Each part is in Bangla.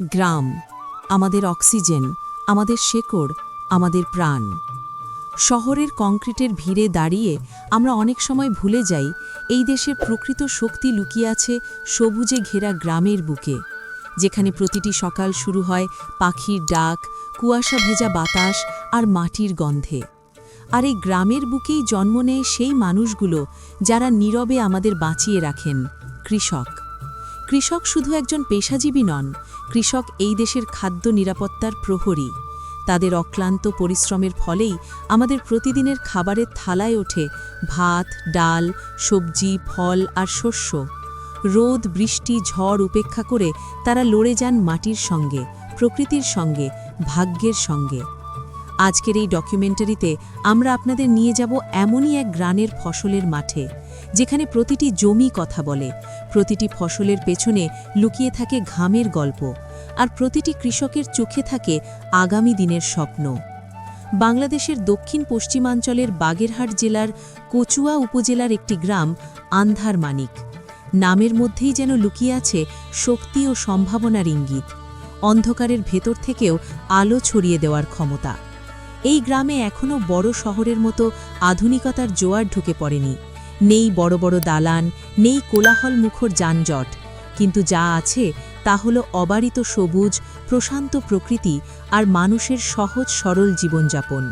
গ্রাম আমাদের অক্সিজেন, আমাদের শেকড়, আমাদের প্রাণ। শহরের কংক্রিটের ভিড়ে দাঁড়িয়ে আমরা অনেক সময় ভুলে যাই এই দেশের প্রকৃত শক্তি লুকিয়ে আছে সবুজে ঘেরা গ্রামের বুকে, যেখানে প্রতিটি সকাল শুরু হয় পাখির ডাক, কুয়াশা ভেজা বাতাস আর মাটির গন্ধে। আর এই গ্রামের বুকেই জন্ম নেয় সেই মানুষগুলো যারা নীরবে আমাদের বাঁচিয়ে রাখেন, কৃষক। কৃষক শুধু একজন পেশাজীবী নন, কৃষক এই দেশের খাদ্য নিরাপত্তার প্রহরী। তাদের অক্লান্ত পরিশ্রমের ফলেই আমাদের প্রতিদিনের খাবারের থালায় ওঠে ভাত, ডাল, সবজি, ফল আর শস্য। রোদ, বৃষ্টি, ঝড় উপেক্ষা করে তারা লড়ে যান মাটির সঙ্গে, প্রকৃতির সঙ্গে, ভাগ্যের সঙ্গে। আজকের এই ডকুমেন্টারিতে আমরা আপনাদের নিয়ে যাব এমনই এক গ্রামের ফসলের মাঠে, যেখানে প্রতিটি জমি কথা বলে, প্রতিটি ফসলের পেছনে লুকিয়ে থাকে ঘামের গল্প, আর প্রতিটি কৃষকের চোখে থাকে আগামী দিনের স্বপ্ন। বাংলাদেশের দক্ষিণ পশ্চিমাঞ্চলের বাগেরহাট জেলার কচুয়া উপজেলার একটি গ্রাম আন্ধার মানিক। নামের মধ্যেই যেন লুকিয়ে আছে শক্তি ও সম্ভাবনার ইঙ্গিত, অন্ধকারের ভেতর থেকেও আলো ছড়িয়ে দেওয়ার ক্ষমতা। এই গ্রামে এখনও বড় শহরের মতো আধুনিকতার জোয়ার ঢুকে পড়েনি। নেই বড় বড় দালান, নেই কোলাহল মুখর যানজট, কিন্তু যা আছে তা হল অবারিত সবুজ, প্রশান্ত প্রকৃতি আর মানুষের সহজ সরল জীবনযাপন।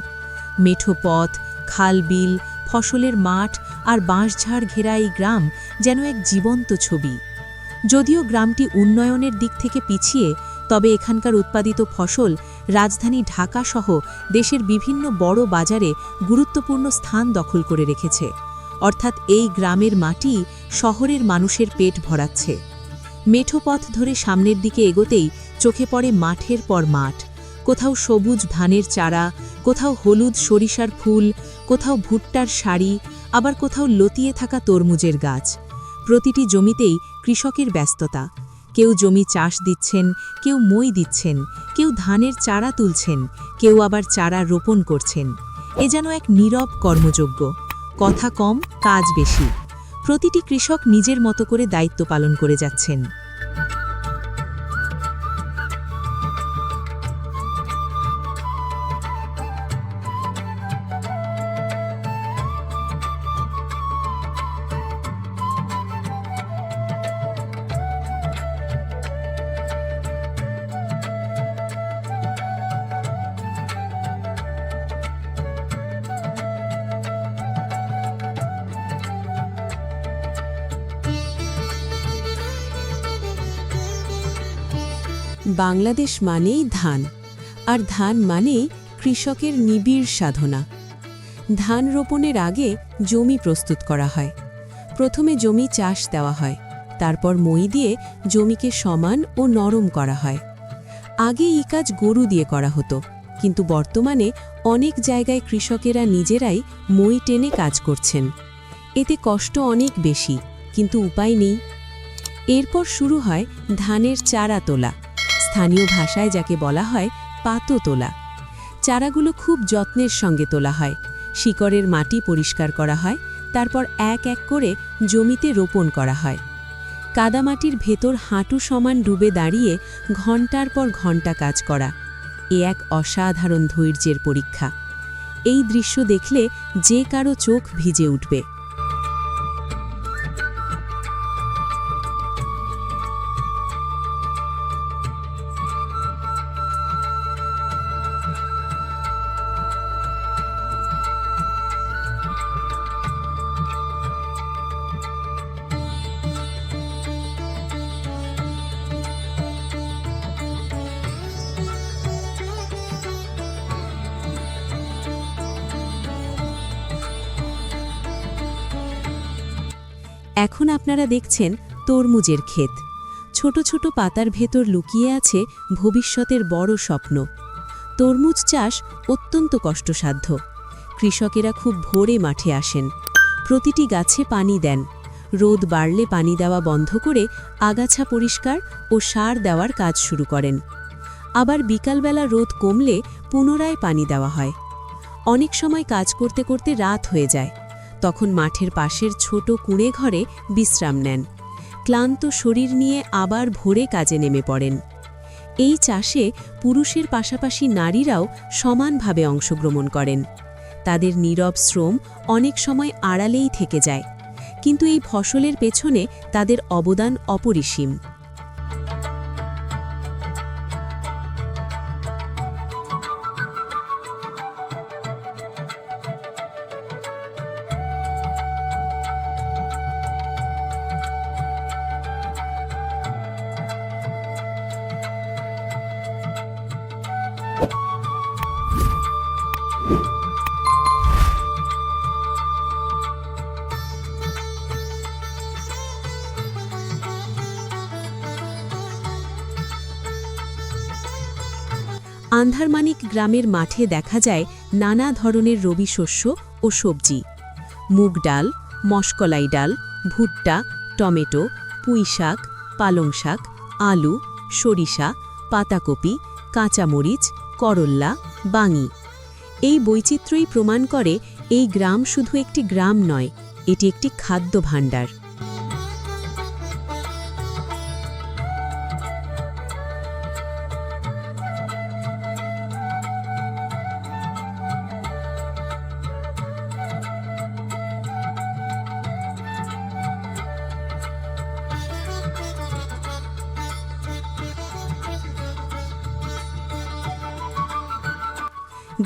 মেঠো পথ, খাল বিল, ফসলের মাঠ আর বাঁশঝাড় ঘেরা এই গ্রাম যেন এক জীবন্ত ছবি। যদিও গ্রামটি উন্নয়নের দিক থেকে পিছিয়ে, তবে এখানকার উৎপাদিত ফসল রাজধানী ঢাকা সহ দেশের বিভিন্ন বড় বাজারে গুরুত্বপূর্ণ স্থান দখল করে রেখেছে। অর্থাৎ এই গ্রামের মাটি শহরের মানুষের পেট ভরাচ্ছে। মেঠো পথ ধরে সামনের দিকে এগোতেই চোখে পড়ে মাঠের পর মাঠ। কোথাও সবুজ ধানের চারা, কোথাও হলুদ সরিষার ফুল, কোথাও ভুট্টার সারি, আবার কোথাও লতিয়ে থাকা তরমুজের গাছ। প্রতিটি জমিতেই কৃষকের ব্যস্ততা। কেউ জমি চাষ দিচ্ছেন, কেউ মই দিচ্ছেন, কেউ ধানের চারা তুলছেন, কেউ আবার চারা রোপণ করছেন। এ যেন এক নীরব কর্মযজ্ঞ, কথা কম, কাজ বেশি। প্রতিটি কৃষক নিজের মতো করে দায়িত্ব পালন করে যাচ্ছেন। বাংলাদেশ মানেই ধান, আর ধান মানেই কৃষকের নিবিড় সাধনা। ধান রোপণের আগে জমি প্রস্তুত করা হয়। প্রথমে জমি চাষ দেওয়া হয়, তারপর মই দিয়ে জমিকে সমান ও নরম করা হয়। আগে এই কাজ গরু দিয়ে করা হতো, কিন্তু বর্তমানে অনেক জায়গায় কৃষকেরা নিজেরাই মই টেনে কাজ করছেন। এতে কষ্ট অনেক বেশি, কিন্তু উপায় নেই। এরপর শুরু হয় ধানের চারা তোলা, স্থানীয় ভাষায় যাকে বলা হয় পাতো তোলা। চারাগুলো খুব যত্নের সঙ্গে তোলা হয়। শিকড়ের মাটি পরিষ্কার করা হয়, তারপর এক এক করে জমিতে রোপণ করা হয়। কাদামাটির ভেতর হাঁটু সমান ডুবে দাঁড়িয়ে ঘণ্টার পর ঘণ্টা কাজ করা, এ এক অসাধারণ ধৈর্যের পরীক্ষা। এই দৃশ্য দেখলে যে কারো চোখ ভিজে উঠবে। এখন আপনারা দেখছেন তরমুজের ক্ষেত। ছোট ছোট পাতার ভেতর লুকিয়ে আছে ভবিষ্যতের বড় স্বপ্ন। তরমুজ চাষ অত্যন্ত কষ্টসাধ্য। কৃষকেরা খুব ভোরে মাঠে আসেন, প্রতিটি গাছে পানি দেন। রোদ বাড়লে পানি দেওয়া বন্ধ করে আগাছা পরিষ্কার ও সার দেওয়ার কাজ শুরু করেন। আবার বিকালবেলা রোদ কমলে পুনরায় পানি দেওয়া হয়। অনেক সময় কাজ করতে করতে রাত হয়ে যায়। তখন মাঠের পাশের ছোট কুঁড়ে ঘরে বিশ্রাম নেন। ক্লান্ত শরীর নিয়ে আবার ভোরে কাজে নেমে পড়েন। এই চাষে পুরুষের পাশাপাশি নারীরাও সমানভাবে অংশগ্রহণ করেন। তাদের নীরব শ্রম অনেক সময় আড়ালেই থেকে যায়, কিন্তু এই ফসলের পেছনে তাদের অবদান অপরিসীম। আন্ধারমানিক গ্রামের মাঠে দেখা যায় নানা ধরনের রবি শস্য ও সবজি। মুগ ডাল, মশকলাই ডাল, ভুট্টা, টমেটো, পুঁইশাক, পালং শাক, আলু, সরিষা, পাতাকপি, কাঁচামরিচ, করল্লা, বাঙি। এই বৈচিত্র্যই প্রমাণ করে এই গ্রাম শুধু একটি গ্রাম নয়, এটি একটি খাদ্য ভাণ্ডার।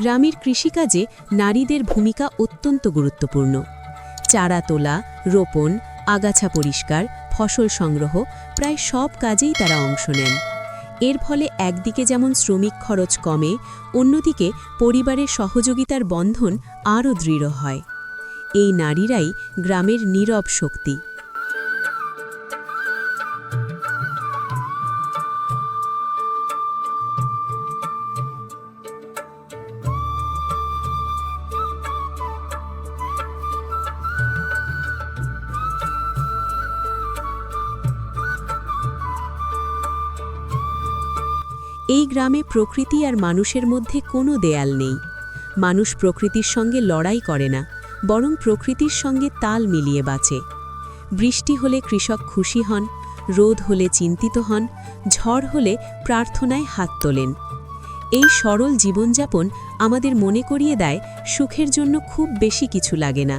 গ্রামের কৃষিকাজে নারীদের ভূমিকা অত্যন্ত গুরুত্বপূর্ণ। চারা তোলা, রোপণ, আগাছা পরিষ্কার, ফসল সংগ্রহ, প্রায় সব কাজেই তারা অংশ নেন। এর ফলে একদিকে যেমন শ্রমিক খরচ কমে, অন্যদিকে পরিবারের সহযোগিতার বন্ধন আরও দৃঢ় হয়। এই নারীরাই গ্রামের নীরব শক্তি। এই গ্রামে প্রকৃতি আর মানুষের মধ্যে কোনো দেয়াল নেই। মানুষ প্রকৃতির সঙ্গে লড়াই করে না, বরং প্রকৃতির সঙ্গে তাল মিলিয়ে বাঁচে। বৃষ্টি হলে কৃষক খুশি হন, রোদ হলে চিন্তিত হন, ঝড় হলে প্রার্থনায় হাত তোলেন। এই সরল জীবনযাপন আমাদের মনে করিয়ে দেয় সুখের জন্য খুব বেশি কিছু লাগে না,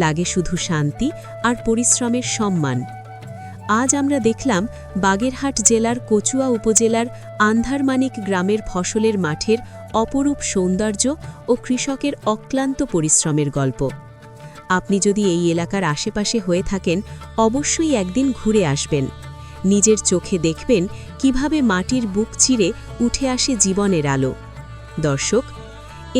লাগে শুধু শান্তি আর পরিশ্রমের সম্মান। আজ আমরা দেখলাম বাগেরহাট জেলার কচুয়া উপজেলার আন্ধারমানিক গ্রামের ফসলের মাঠের অপরূপ সৌন্দর্য ও কৃষকের অক্লান্ত পরিশ্রমের গল্প। আপনি যদি এই এলাকার আশেপাশে হয়ে থাকেন, অবশ্যই একদিন ঘুরে আসবেন। নিজের চোখে দেখবেন কিভাবে মাটির বুক চিরে উঠে আসে জীবনের আলো। দর্শক,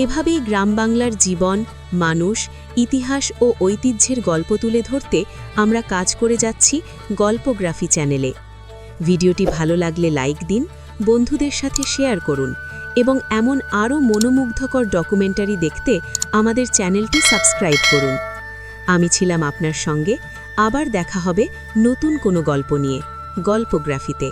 এভাবেই গ্রাম বাংলার জীবন, মানুষ, ইতিহাস ও ঐতিহ্যের গল্প তুলে ধরতে আমরা কাজ করে যাচ্ছি গল্পগ্রাফি চ্যানেলে। ভিডিওটি ভালো লাগলে লাইক দিন, বন্ধুদের সাথে শেয়ার করুন এবং এমন আরও মনোমুগ্ধকর ডকুমেন্টারি দেখতে আমাদের চ্যানেলটি সাবস্ক্রাইব করুন। আমি ছিলাম আপনার সঙ্গে, আবার দেখা হবে নতুন কোনো গল্প নিয়ে গল্পগ্রাফিতে।